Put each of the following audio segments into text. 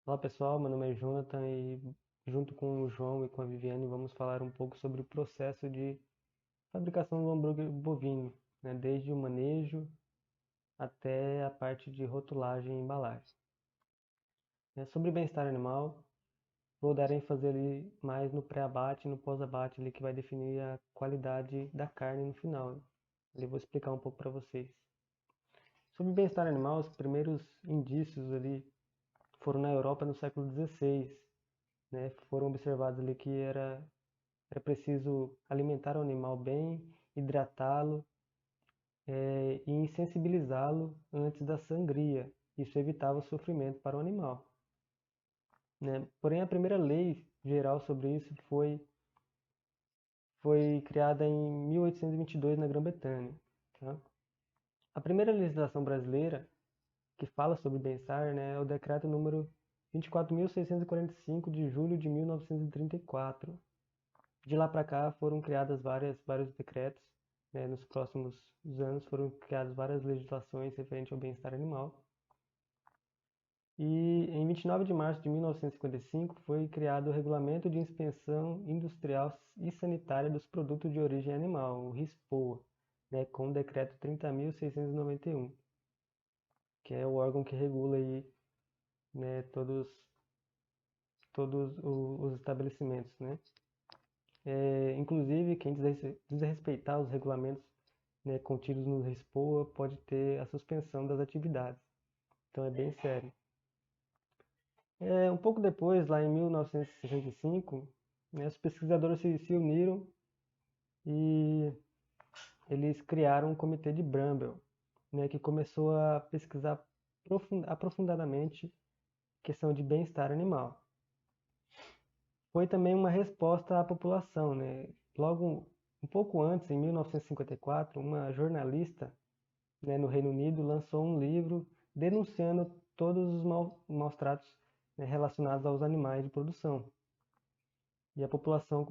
Olá pessoal, meu nome é Jonathan e junto com o João e com a Viviane vamos falar um pouco sobre o processo de fabricação do hambúrguer bovino, né, desde o manejo até a parte de rotulagem e embalagem. Sobre bem-estar animal, vou dar ênfase ali mais no pré-abate e no pós-abate ali que vai definir a qualidade da carne no final. Ali vou explicar um pouco para vocês. Sobre bem-estar animal, os primeiros indícios ali foram na Europa no século XVI, né? Foram observados ali que era preciso alimentar o animal bem, hidratá-lo, e insensibilizá-lo antes da sangria. Isso evitava o sofrimento para o animal, né? Porém, a primeira lei geral sobre isso foi criada em 1822 na Grã-Bretanha. Tá? A primeira legislação brasileira que fala sobre bem-estar, né, é o decreto número 24.645 de julho de 1934. De lá para cá foram criadas vários decretos, né? Nos próximos anos foram criadas várias legislações referentes ao bem-estar animal. E em 29 de março de 1955 foi criado o Regulamento de Inspeção Industrial e Sanitária dos Produtos de Origem Animal, o RISPOA, né? Com o decreto 30.691, que é o órgão que regula aí, né, todos os estabelecimentos, né? Inclusive, quem desrespeitar os regulamentos, né, contidos no RESPOA pode ter a suspensão das atividades. Então é bem sério. Um pouco depois, lá em 1965, né, os pesquisadores se uniram e eles criaram um comitê de Bramble, né, que começou a pesquisar aprofundadamente a questão de bem-estar animal. Foi também uma resposta à população, né? Logo, um pouco antes, em 1954, uma jornalista, né, no Reino Unido lançou um livro denunciando todos os maus tratos, né, relacionados aos animais de produção. E a população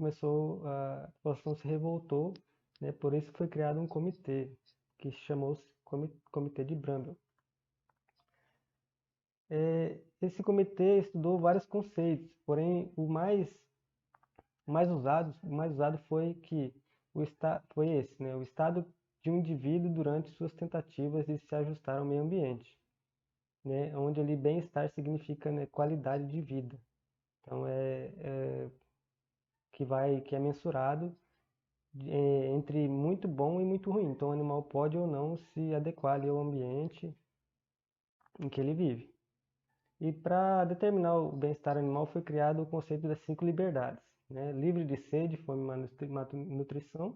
se revoltou, né, por isso foi criado um comitê, que chamou-se Comitê de Bramble. Esse comitê estudou vários conceitos, porém o mais usado foi que foi esse, né, o estado de um indivíduo durante suas tentativas de se ajustar ao meio ambiente, né, onde ali bem-estar significa, né, qualidade de vida. Então que é mensurado entre muito bom e muito ruim. Então o animal pode ou não se adequar ali ao ambiente em que ele vive. E para determinar o bem-estar animal foi criado o conceito das 5 liberdades, né? Livre de sede, fome, má nutrição,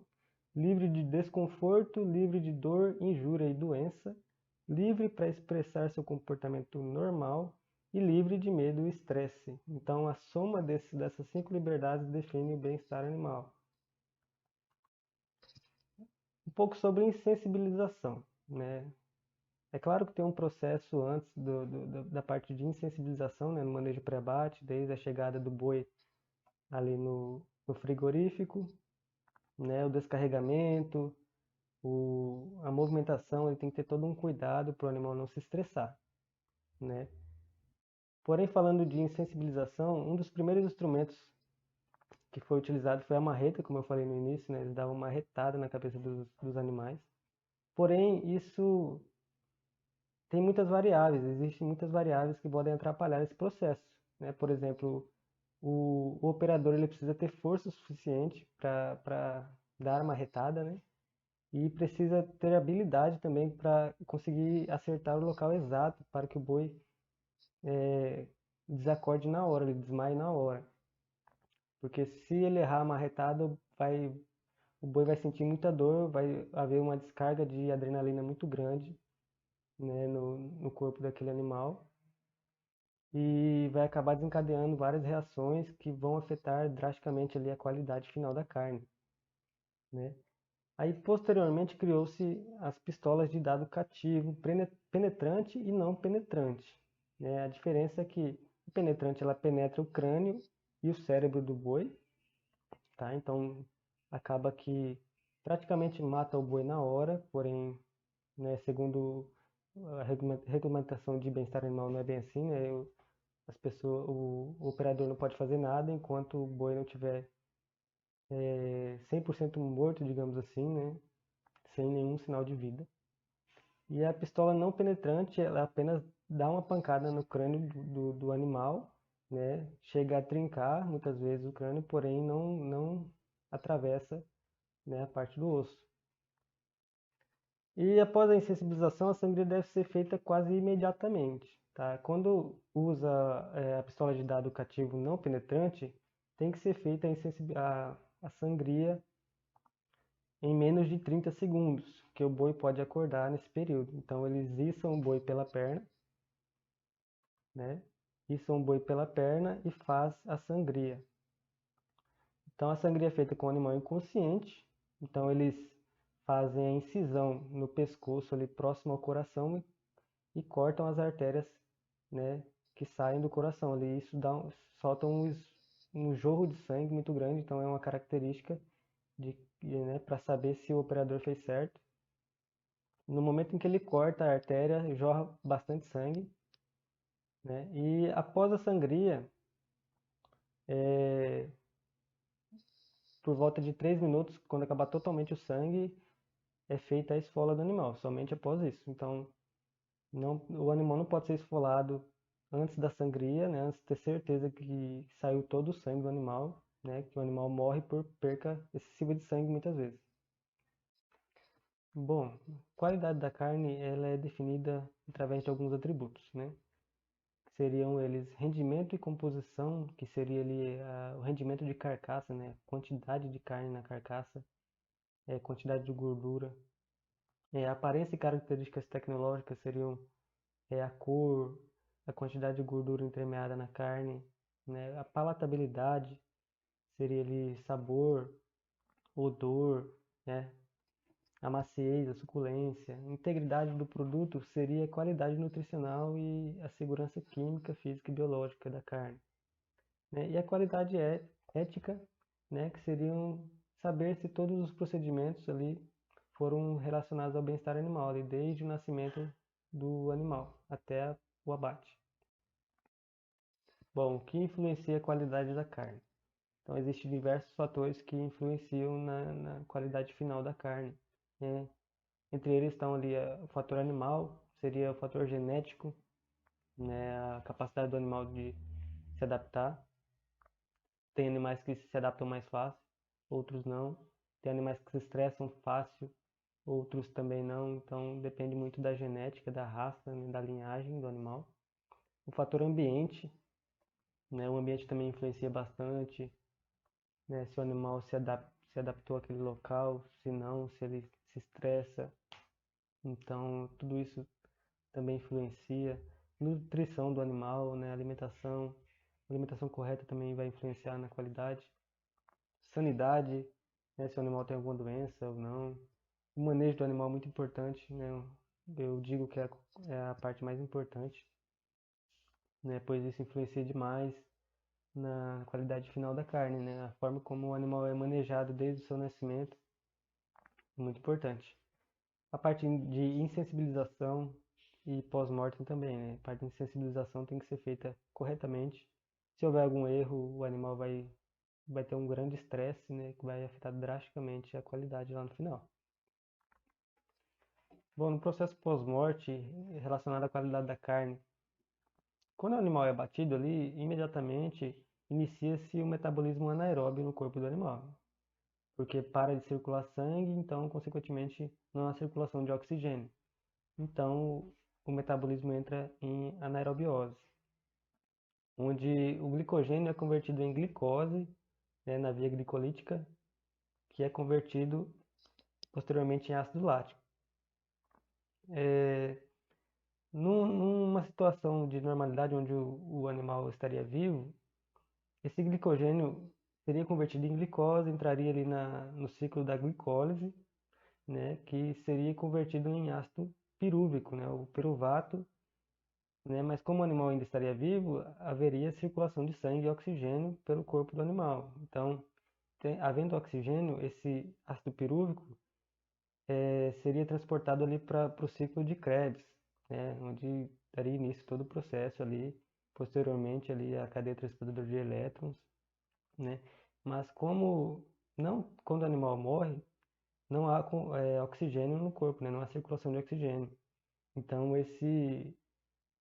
livre de desconforto, livre de dor, injúria e doença, livre para expressar seu comportamento normal e livre de medo e estresse. Então, a soma dessas 5 liberdades define o bem-estar animal. Um pouco sobre insensibilização, né? É claro que tem um processo antes da parte de insensibilização, né, no manejo pré-abate, desde a chegada do boi ali no frigorífico, né, o descarregamento, a movimentação, ele tem que ter todo um cuidado para o animal não se estressar, né? Porém, falando de insensibilização, um dos primeiros instrumentos que foi utilizado foi a marreta, como eu falei no início, né? Eles davam uma marretada na cabeça dos animais. Porém, isso tem muitas variáveis, existem muitas variáveis que podem atrapalhar esse processo, né? Por exemplo, o operador ele precisa ter força suficiente para dar uma retada, né? E precisa ter habilidade também para conseguir acertar o local exato para que o boi desacorde na hora, ele desmaie na hora. Porque se ele errar a marretada, o boi vai sentir muita dor, vai haver uma descarga de adrenalina muito grande, né, no corpo daquele animal e vai acabar desencadeando várias reações que vão afetar drasticamente ali a qualidade final da carne, né? Aí posteriormente criou-se as pistolas de dado cativo, penetrante e não penetrante, né? A diferença é que o penetrante ela penetra o crânio e o cérebro do boi, tá? Então acaba que praticamente mata o boi na hora, porém, né, segundo a regulamentação de bem-estar animal não é bem assim, né? o operador não pode fazer nada enquanto o boi não tiver 100% morto, digamos assim, né? Sem nenhum sinal de vida. E a pistola não penetrante, ela apenas dá uma pancada no crânio do animal, né? Chega a trincar muitas vezes o crânio, porém não atravessa, né, a parte do osso. E após a insensibilização, a sangria deve ser feita quase imediatamente. Tá? Quando usa a pistola de dado cativo não penetrante, tem que ser feita a sangria em menos de 30 segundos, que o boi pode acordar nesse período. Então eles içam o boi pela perna, né? Içam o boi pela perna e faz a sangria. Então a sangria é feita com o animal inconsciente. Então eles fazem a incisão no pescoço ali próximo ao coração e cortam as artérias, né, que saem do coração ali. Isso solta um jorro de sangue muito grande. Então é uma característica né, para saber se o operador fez certo. No momento em que ele corta a artéria, jorra bastante sangue, né? E após a sangria, por volta de 3 minutos, quando acabar totalmente o sangue, é feita a esfola do animal, somente após isso. Então, o animal não pode ser esfolado antes da sangria, né? Antes de ter certeza que saiu todo o sangue do animal, né? Que o animal morre por perca excessiva de sangue muitas vezes. Bom, a qualidade da carne ela é definida através de alguns atributos, né? Seriam eles rendimento e composição, que seria ali o rendimento de carcaça, né? Quantidade de carne na carcaça, quantidade de gordura. Aparência e características tecnológicas seriam a cor, a quantidade de gordura entremeada na carne, né? A palatabilidade seria ali sabor, odor, né? A maciez, a suculência. A integridade do produto seria a qualidade nutricional e a segurança química, física e biológica da carne, né? E a qualidade ética, né, que seriam saber se todos os procedimentos ali foram relacionados ao bem-estar animal, ali, desde o nascimento do animal até o abate. Bom, o que influencia a qualidade da carne? Então, existem diversos fatores que influenciam na qualidade final da carne, né? Entre eles estão ali o fator animal, seria o fator genético, né, a capacidade do animal de se adaptar. Tem animais que se adaptam mais fácil, outros não. Tem animais que se estressam fácil, outros também não. Então depende muito da genética, da raça, né, da linhagem do animal. O fator ambiente, né? O ambiente também influencia bastante, né? Se o animal se adaptou àquele local, se não, se ele se estressa. Então tudo isso também influencia. Nutrição do animal, né? A alimentação correta também vai influenciar na qualidade. Sanidade, né, se o animal tem alguma doença ou não. O manejo do animal é muito importante, né? Eu digo que é a parte mais importante, né? Pois isso influencia demais na qualidade final da carne, né? A forma como o animal é manejado desde o seu nascimento é muito importante. A parte de insensibilização e pós-mortem também, né? A parte de insensibilização tem que ser feita corretamente. Se houver algum erro, o animal vai ter um grande estresse, né, que vai afetar drasticamente a qualidade lá no final. Bom, no processo pós-morte, relacionado à qualidade da carne, quando o animal é abatido ali, imediatamente inicia-se o metabolismo anaeróbio no corpo do animal, porque para de circular sangue, então, consequentemente, não há circulação de oxigênio. Então, o metabolismo entra em anaerobiose, onde o glicogênio é convertido em glicose, né, na via glicolítica, que é convertido posteriormente em ácido lático. Numa situação de normalidade onde o animal estaria vivo, esse glicogênio seria convertido em glicose, entraria ali no ciclo da glicólise, né, que seria convertido em ácido pirúvico, né, o piruvato, né, mas como o animal ainda estaria vivo, haveria circulação de sangue e oxigênio pelo corpo do animal. Então, havendo oxigênio, esse ácido pirúvico seria transportado ali para o ciclo de Krebs, né, onde daria início todo o processo ali posteriormente ali a cadeia transportadora de elétrons, né? Mas como não, quando o animal morre, não há oxigênio no corpo, né? Não há circulação de oxigênio. Então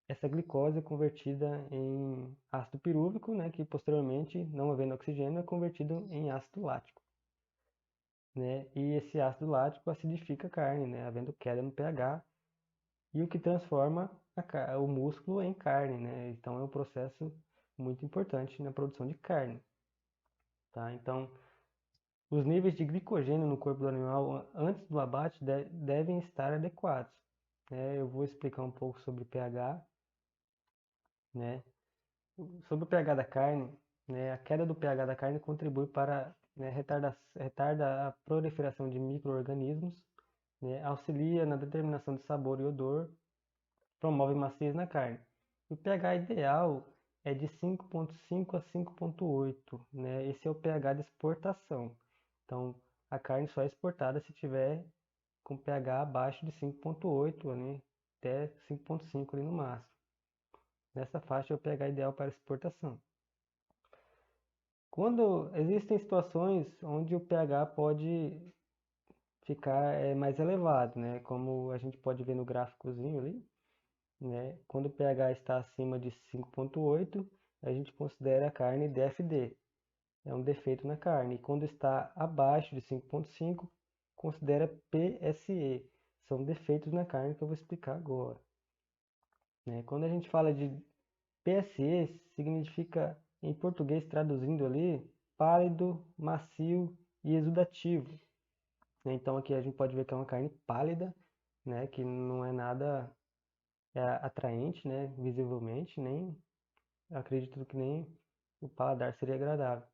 essa glicose é convertida em ácido pirúvico, né? Que posteriormente, não havendo oxigênio, é convertido em ácido lático, né? E esse ácido lático acidifica a carne, né? Havendo queda no pH, e o que transforma o músculo em carne, né? Então é um processo muito importante na produção de carne, tá? Então, os níveis de glicogênio no corpo do animal antes do abate devem estar adequados, né? Eu vou explicar um pouco sobre pH, né? Sobre o pH da carne, né? A queda do pH da carne contribui para, né, retarda a proliferação de micro-organismos, né? Auxilia na determinação de sabor e odor, promove maciez na carne. O pH ideal é de 5,5 a 5,8, né? Esse é o pH de exportação. Então, a carne só é exportada se tiver com pH abaixo de 5,8, né? Até 5,5 ali no máximo. Nessa faixa é o pH ideal para exportação. Quando existem situações onde o pH pode ficar mais elevado, né? Como a gente pode ver no gráficozinho ali, né? Quando o pH está acima de 5,8, a gente considera a carne DFD, é um defeito na carne. E quando está abaixo de 5,5, considera PSE, são defeitos na carne que eu vou explicar agora, né? Quando a gente fala de PSE, significa, em português traduzindo ali, pálido, macio e exudativo, né? Então aqui a gente pode ver que é uma carne pálida, né? Que não é nada atraente, né? Visivelmente, nem acredito que nem o paladar seria agradável.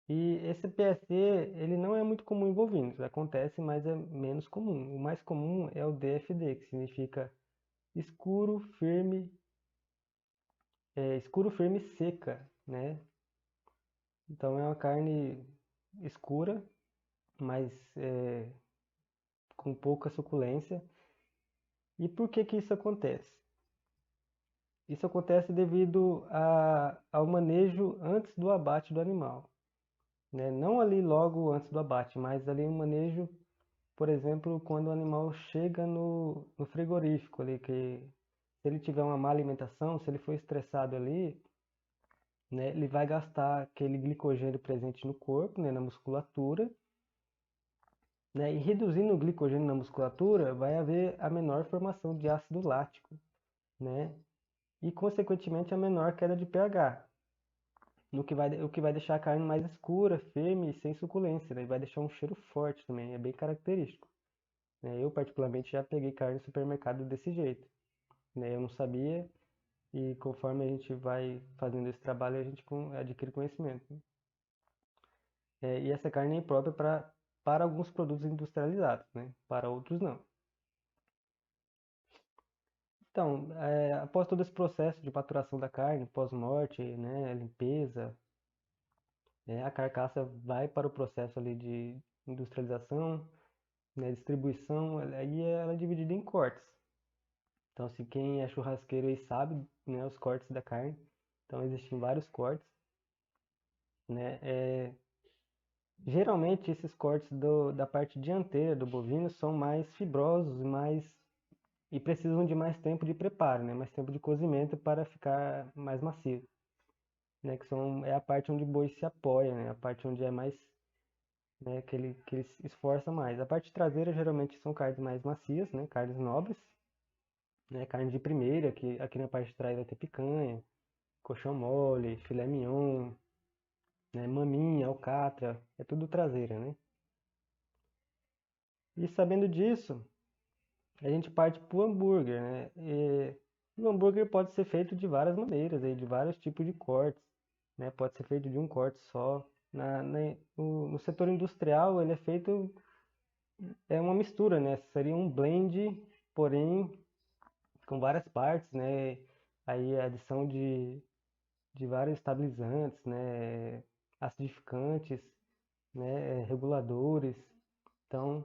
E esse PSE, ele não é muito comum em bovinos, acontece, mas é menos comum. O mais comum é o DFD, que significa escuro, firme, escuro, firme e seca, né? Então é uma carne escura, mas com pouca suculência. E por que que isso acontece? Isso acontece devido ao manejo antes do abate do animal, né? Não ali logo antes do abate, mas ali um manejo, por exemplo, quando o animal chega no frigorífico ali, que se ele tiver uma má alimentação, se ele for estressado ali, né, ele vai gastar aquele glicogênio presente no corpo, né, na musculatura, né, e reduzindo o glicogênio na musculatura, vai haver a menor formação de ácido lático, né, e consequentemente a menor queda de pH, o que vai deixar a carne mais escura, firme e sem suculência, né, e vai deixar um cheiro forte também, é bem característico, né. Eu particularmente já peguei carne no supermercado desse jeito, né, eu não sabia, e conforme a gente vai fazendo esse trabalho, a gente adquire conhecimento, né? E essa carne é imprópria para alguns produtos industrializados, né? Para outros não. Então, após todo esse processo de maturação da carne, pós-morte, né, limpeza, a carcaça vai para o processo ali de industrialização, né, distribuição, aí ela é dividida em cortes. Então, se quem é churrasqueiro aí sabe, né, os cortes da carne. Então, existem vários cortes, né? Geralmente, esses cortes da parte dianteira do bovino são mais fibrosos e precisam de mais tempo de preparo, né? Mais tempo de cozimento para ficar mais macio, né? É a parte onde o boi se apoia, né? A parte onde é mais, né? Que ele se esforça mais. A parte traseira geralmente são carnes mais macias, né? Carnes nobres, né? Carne de primeira, que aqui na parte de trás vai ter picanha, coxão mole, filé mignon, né? Maminha, alcatra, é tudo traseira, né? E sabendo disso, a gente parte para o hambúrguer, né? E o hambúrguer pode ser feito de várias maneiras, aí, de vários tipos de cortes, né? Pode ser feito de um corte só. No setor industrial, ele é feito, é uma mistura, né? Seria um blend, porém com várias partes, né? Aí a adição de vários estabilizantes, né? Acidificantes, né? Reguladores. Então,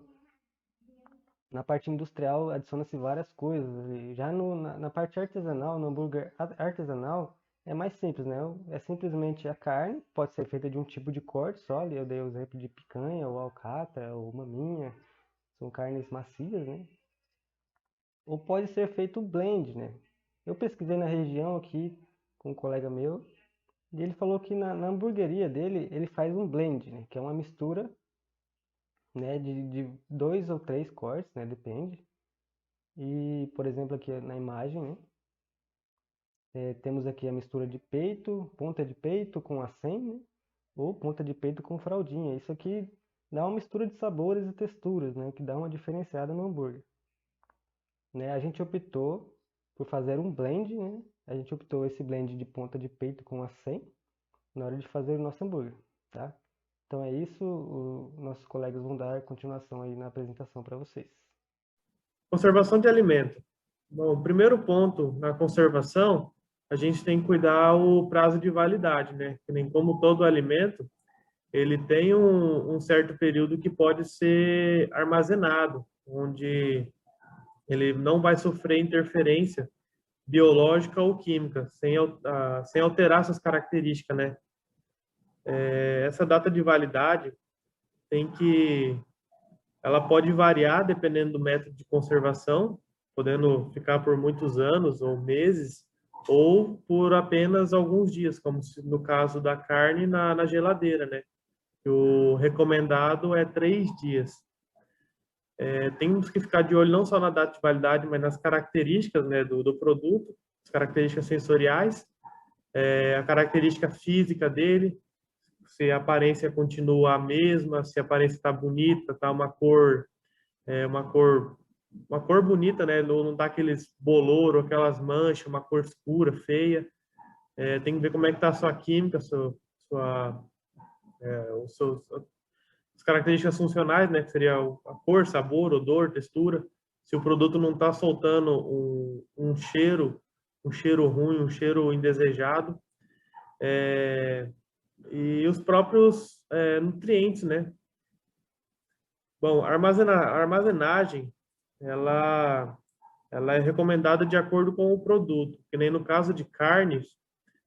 Na parte industrial adiciona-se várias coisas. E já na parte artesanal, no hambúrguer artesanal, é mais simples, né? É simplesmente a carne, pode ser feita de um tipo de corte só, ali eu dei o exemplo de picanha, ou alcatra, ou maminha, são carnes macias, né? Ou pode ser feito blend, né? Eu pesquisei na região aqui com um colega meu, e ele falou que na hamburgueria dele, ele faz um blend, né? Que é uma mistura, né, de dois ou três cortes, né? Depende. E, por exemplo, aqui na imagem, né? Temos aqui a mistura de peito, ponta de peito com acém, né? Ou ponta de peito com fraldinha. Isso aqui dá uma mistura de sabores e texturas, né? Que dá uma diferenciada no hambúrguer. Né? A gente optou por fazer um blend, né? A gente optou esse blend de ponta de peito com acém na hora de fazer o nosso hambúrguer, tá? Então é isso, nossos colegas vão dar continuação aí na apresentação para vocês. Conservação de alimento. Bom, o primeiro ponto na conservação, a gente tem que cuidar o prazo de validade, né? Que nem como todo alimento, ele tem um certo período que pode ser armazenado, onde ele não vai sofrer interferência biológica ou química, sem alterar suas características, né? Essa data de validade tem que ela pode variar dependendo do método de conservação, podendo ficar por muitos anos ou meses, ou por apenas alguns dias, como no caso da carne na geladeira, né? O recomendado é 3 dias. Temos que ficar de olho não só na data de validade, mas nas características, né, do produto, as características sensoriais, a característica física dele, se a aparência continua a mesma, se a aparência está bonita, está é, uma cor, uma cor bonita, né? Não tá aqueles bolor, aquelas manchas, uma cor escura, feia. Tem que ver como é que tá a sua química, sua, os seus, as características funcionais, né? Que seria a cor, sabor, odor, textura. Se o produto não está soltando um cheiro ruim, um cheiro indesejado. E os próprios nutrientes, né? Bom, a armazenagem, ela ela é recomendada de acordo com o produto, que nem no caso de carnes,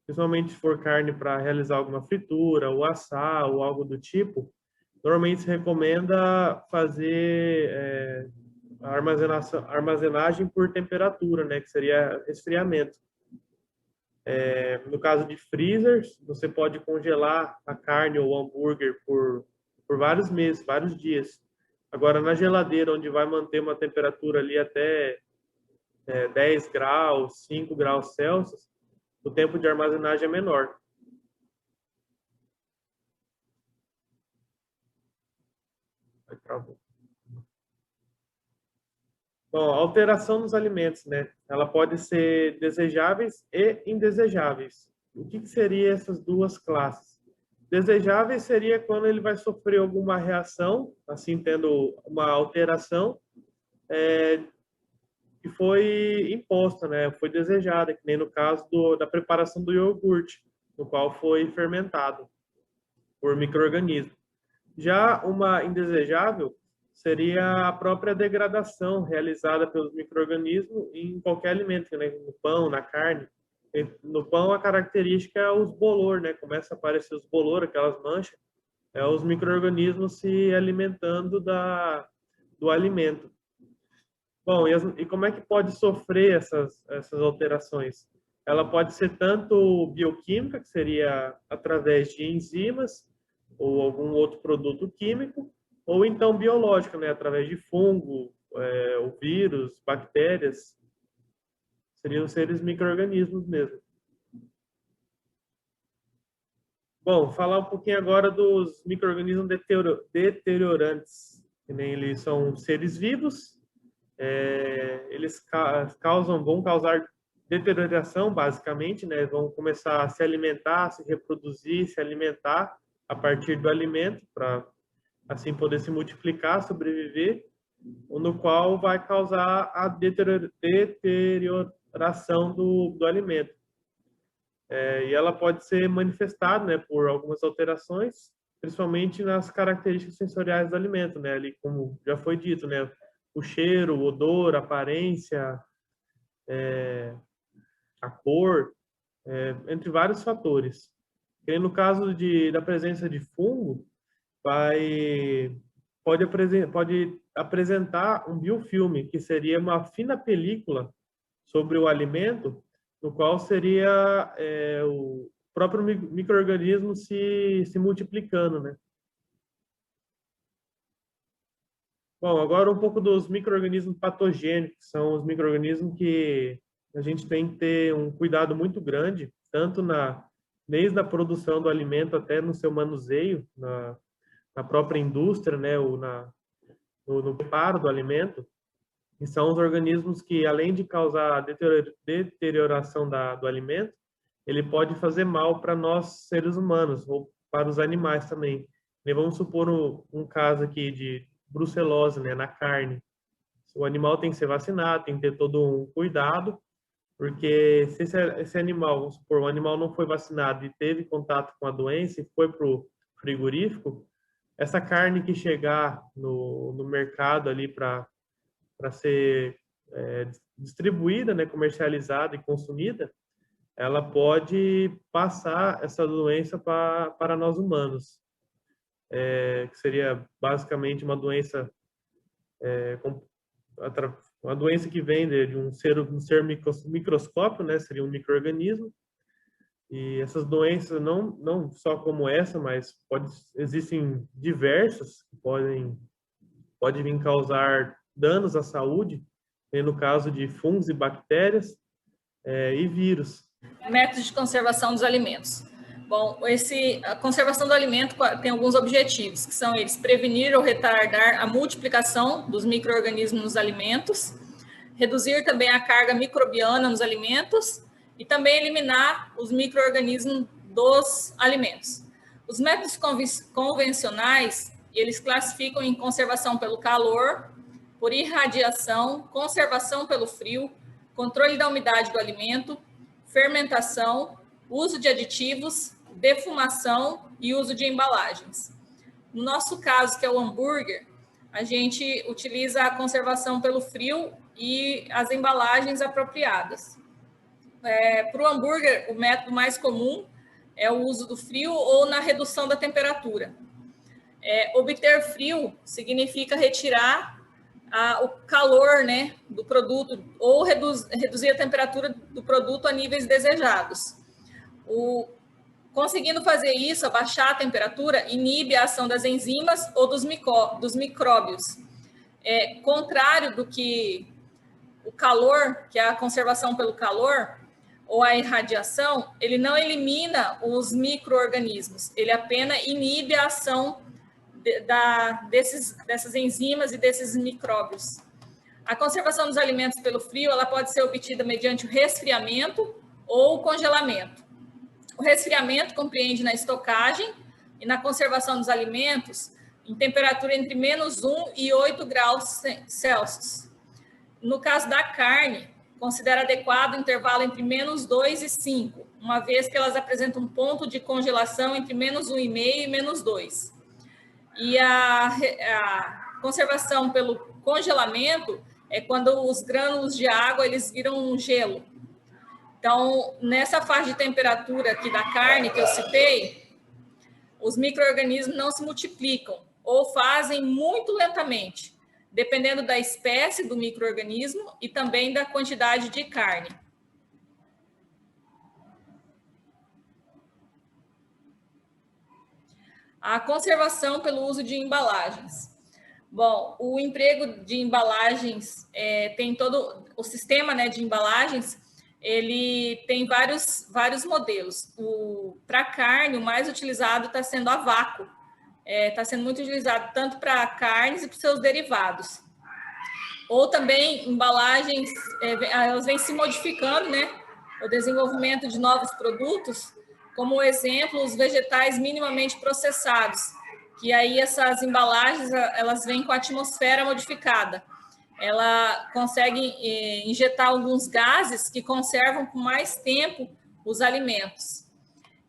principalmente se for carne para realizar alguma fritura, ou assar, ou algo do tipo, normalmente se recomenda fazer a armazenagem por temperatura, né, que seria resfriamento. No caso de freezers, você pode congelar a carne ou o hambúrguer por vários meses, vários dias. Agora, na geladeira, onde vai manter uma temperatura ali até 10 graus, 5 graus Celsius, o tempo de armazenagem é menor. Bom, a alteração nos alimentos, né? Ela pode ser desejáveis e indesejáveis. O que seria essas duas classes? Desejáveis seria quando ele vai sofrer alguma reação, assim, tendo uma alteração que foi imposta, né? Foi desejada, que nem no caso da preparação do iogurte, no qual foi fermentado por micro-organismos. Já uma indesejável seria a própria degradação realizada pelos micro-organismos em qualquer alimento, né? No pão, na carne. No pão, a característica é os bolor, né? Começa a aparecer os bolor, aquelas manchas. É os micro-organismos se alimentando do alimento. Bom, e como é que pode sofrer essas alterações? Ela pode ser tanto bioquímica, que seria através de enzimas ou algum outro produto químico, ou então biológica, né, através de fungo, o vírus, bactérias, seriam seres micro-organismos mesmo. Bom, falar um pouquinho agora dos micro-organismos deteriorantes, que nem eles são seres vivos. Eles vão causar deterioração, basicamente, né? Vão começar a se alimentar, se reproduzir, se alimentar a partir do alimento, para assim poder se multiplicar, sobreviver, no qual vai causar a deterioração do alimento. E ela pode ser manifestada, né, por algumas alterações, principalmente nas características sensoriais do alimento, né? Ali, como já foi dito, né? o cheiro, o odor, a aparência, a cor, entre vários fatores. E no caso da presença de fungo, pode apresentar um biofilme, que seria uma fina película sobre o alimento, no qual seria o próprio micro-organismo se multiplicando, né? Bom, agora um pouco dos micro-organismos patogênicos, que são os micro-organismos que a gente tem que ter um cuidado muito grande, tanto desde a produção do alimento até no seu manuseio, na própria indústria, né, ou no preparo do alimento, e são os organismos que, além de causar deterioração do alimento, ele pode fazer mal para nós, seres humanos, ou para os animais também. E vamos supor um caso aqui de brucelose, né, na carne. O animal tem que ser vacinado, tem que ter todo um cuidado, porque se esse animal, vamos supor, o animal não foi vacinado e teve contato com a doença e foi para o frigorífico, essa carne que chegar no mercado ali para ser distribuída, né, comercializada e consumida, ela pode passar essa doença para nós humanos, que seria basicamente uma doença uma doença que vem de um ser microscópio, né, seria um micro-organismo. E essas doenças, não só como essa, mas existem diversas que podem vir causar danos à saúde, né, no caso de fungos e bactérias e vírus. Métodos de conservação dos alimentos. Bom, a conservação do alimento tem alguns objetivos, que são eles: prevenir ou retardar a multiplicação dos micro-organismos nos alimentos, reduzir também a carga microbiana nos alimentos e também eliminar os micro-organismos dos alimentos. Os métodos convencionais, eles classificam em conservação pelo calor, por irradiação, conservação pelo frio, controle da umidade do alimento, fermentação, uso de aditivos, defumação e uso de embalagens. No nosso caso, que é o hambúrguer, a gente utiliza a conservação pelo frio e as embalagens apropriadas. Para o hambúrguer, o método mais comum é o uso do frio ou na redução da temperatura. Obter frio significa retirar o calor, né, do produto ou reduzir a temperatura do produto a níveis desejados. Conseguindo fazer isso, abaixar a temperatura, inibe a ação das enzimas ou dos micróbios. Contrário do que o calor, que é a conservação pelo calor, ou a irradiação, ele não elimina os micro-organismos, ele apenas inibe a ação dessas enzimas e desses micróbios. A conservação dos alimentos pelo frio, ela pode ser obtida mediante o resfriamento ou o congelamento. O resfriamento compreende na estocagem e na conservação dos alimentos em temperatura entre -1 e 8 graus Celsius. No caso da carne, considera adequado o intervalo entre -2 e 5, uma vez que elas apresentam um ponto de congelação entre -1,5 e -2. E a conservação pelo congelamento é quando os grânulos de água eles viram um gelo. Então, nessa faixa de temperatura aqui da carne que eu citei, os micro-organismos não se multiplicam ou fazem muito lentamente, dependendo da espécie do micro-organismo e também da quantidade de carne. A conservação pelo uso de embalagens. Bom, o emprego de embalagens tem todo o sistema, né, de embalagens, ele tem vários modelos. Para carne, o mais utilizado está sendo a vácuo. Está sendo muito utilizado tanto para carnes e para seus derivados. Ou também embalagens, elas vêm se modificando, né? O desenvolvimento de novos produtos, como exemplo, os vegetais minimamente processados, que aí essas embalagens, elas vêm com a atmosfera modificada. Ela consegue injetar alguns gases que conservam por mais tempo os alimentos.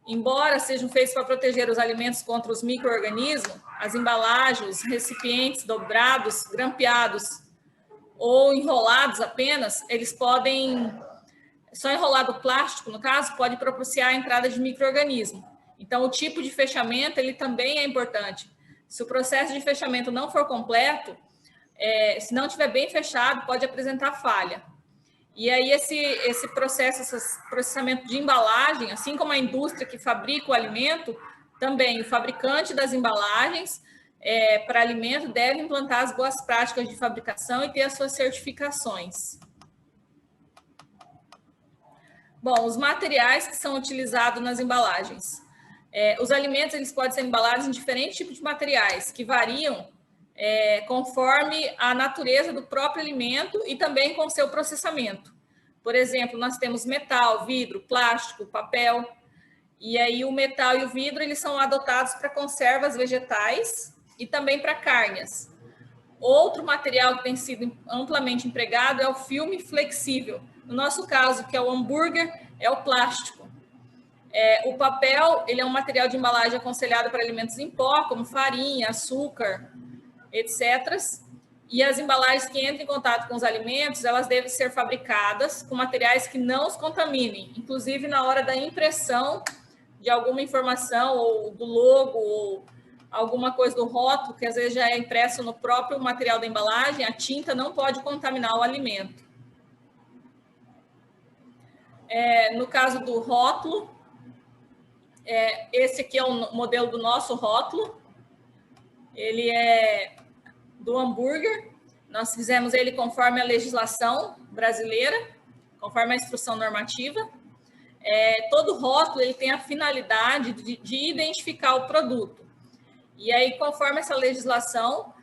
Embora sejam feitos para proteger os alimentos contra os micro-organismos, as embalagens, os recipientes dobrados, grampeados ou enrolados apenas, eles podem, só enrolado plástico, no caso, pode propiciar a entrada de micro-organismo. Então, o tipo de fechamento, ele também é importante. Se o processo de fechamento não for completo, se não estiver bem fechado, pode apresentar falha. E aí, esse processo, esse processamento de embalagem, assim como a indústria que fabrica o alimento, também o fabricante das embalagens para alimento deve implantar as boas práticas de fabricação e ter as suas certificações. Bom, os materiais que são utilizados nas embalagens. Os alimentos eles podem ser embalados em diferentes tipos de materiais, que variam conforme a natureza do próprio alimento e também com seu processamento. Por exemplo, nós temos metal, vidro, plástico, papel, e aí o metal e o vidro eles são adotados para conservas vegetais e também para carnes. Outro material que tem sido amplamente empregado é o filme flexível. No nosso caso, que é o hambúrguer, é o plástico. O papel ele é um material de embalagem aconselhado para alimentos em pó, como farinha, açúcar, etc. E as embalagens que entram em contato com os alimentos, elas devem ser fabricadas com materiais que não os contaminem, inclusive na hora da impressão de alguma informação, ou do logo, ou alguma coisa do rótulo, que às vezes já é impresso no próprio material da embalagem, a tinta não pode contaminar o alimento. No caso do rótulo, esse aqui é o modelo do nosso rótulo, ele é do hambúrguer, nós fizemos ele conforme a legislação brasileira, conforme a instrução normativa. Todo rótulo ele tem a finalidade de identificar o produto. E aí, conforme essa legislação,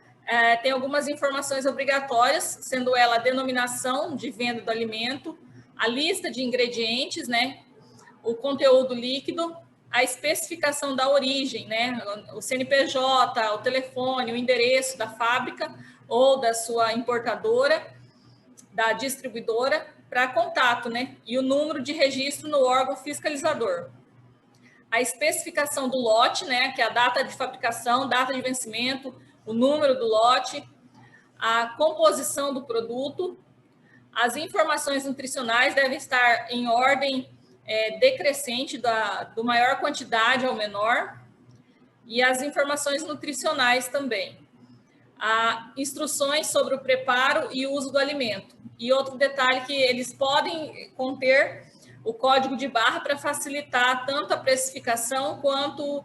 tem algumas informações obrigatórias, sendo ela a denominação de venda do alimento, a lista de ingredientes, né, o conteúdo líquido, a especificação da origem, né, o CNPJ, o telefone, o endereço da fábrica ou da sua importadora, da distribuidora, para contato, né, e o número de registro no órgão fiscalizador. A especificação do lote, né, que é a data de fabricação, data de vencimento, o número do lote, a composição do produto, as informações nutricionais devem estar em ordem decrescente, do maior quantidade ao menor, e as informações nutricionais também. Instruções sobre o preparo e uso do alimento. E outro detalhe que eles podem conter o código de barra para facilitar tanto a precificação quanto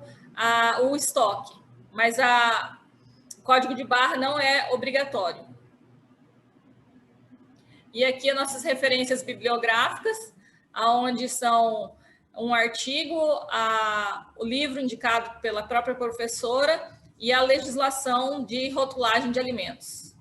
o estoque. Mas o código de barra não é obrigatório. E aqui as nossas referências bibliográficas, onde são um artigo, o livro indicado pela própria professora e a legislação de rotulagem de alimentos.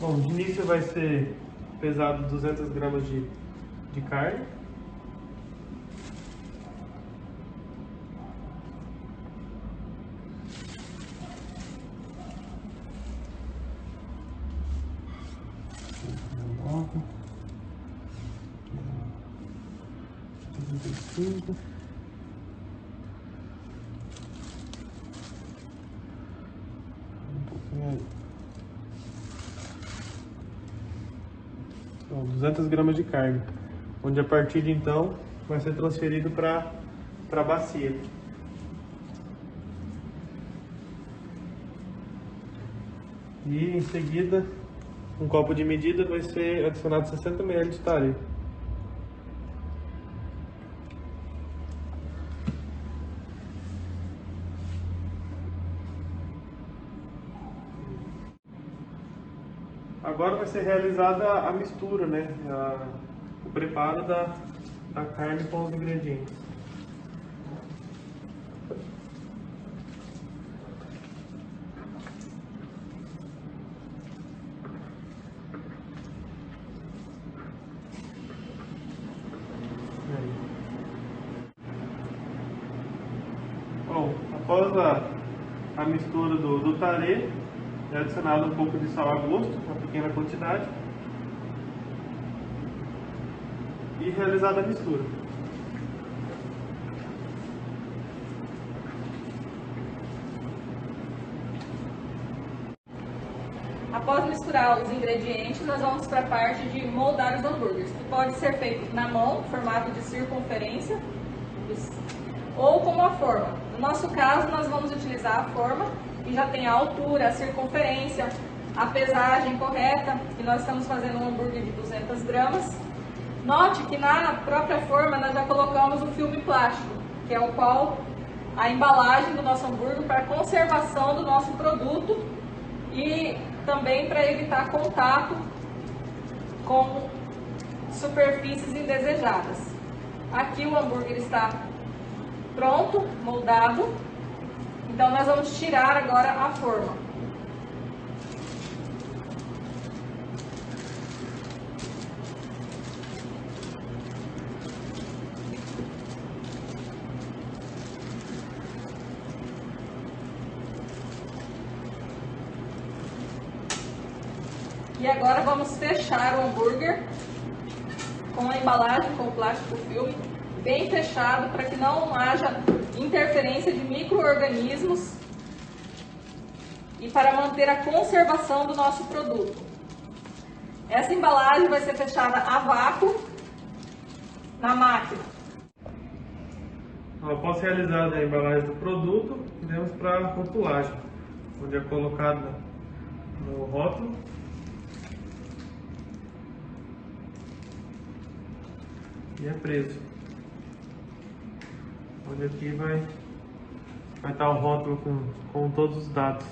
Bom, de início vai ser pesado 200 gramas de carne. Então, 200 gramas de carne, onde a partir de então vai ser transferido para a bacia. E em seguida, um copo de medida vai ser adicionado 60 ml de talher. Agora vai ser realizada a mistura, né? O preparo da carne com os ingredientes. Bom, após a mistura do tarê, é adicionado um pouco de sal a gosto, uma pequena quantidade, e realizada a mistura. Após misturar os ingredientes, nós vamos para a parte de moldar os hambúrgueres, que pode ser feito na mão, formato de circunferência, ou com uma forma. No nosso caso, nós vamos utilizar a forma, que já tem a altura, a circunferência, a pesagem correta, que nós estamos fazendo um hambúrguer de 200 gramas. Note que na própria forma nós já colocamos o filme plástico, que é o qual a embalagem do nosso hambúrguer para conservação do nosso produto e também para evitar contato com superfícies indesejadas. Aqui o hambúrguer está pronto, moldado, então nós vamos tirar agora a forma. E agora vamos fechar o hambúrguer com a embalagem com o plástico filme bem fechado para que não haja interferência de micro-organismos e para manter a conservação do nosso produto. Essa embalagem vai ser fechada a vácuo na máquina. Após realizar a embalagem do produto, iremos para a rotulagem, onde é colocado no rótulo e é preso. Onde aqui vai estar o rótulo com todos os dados.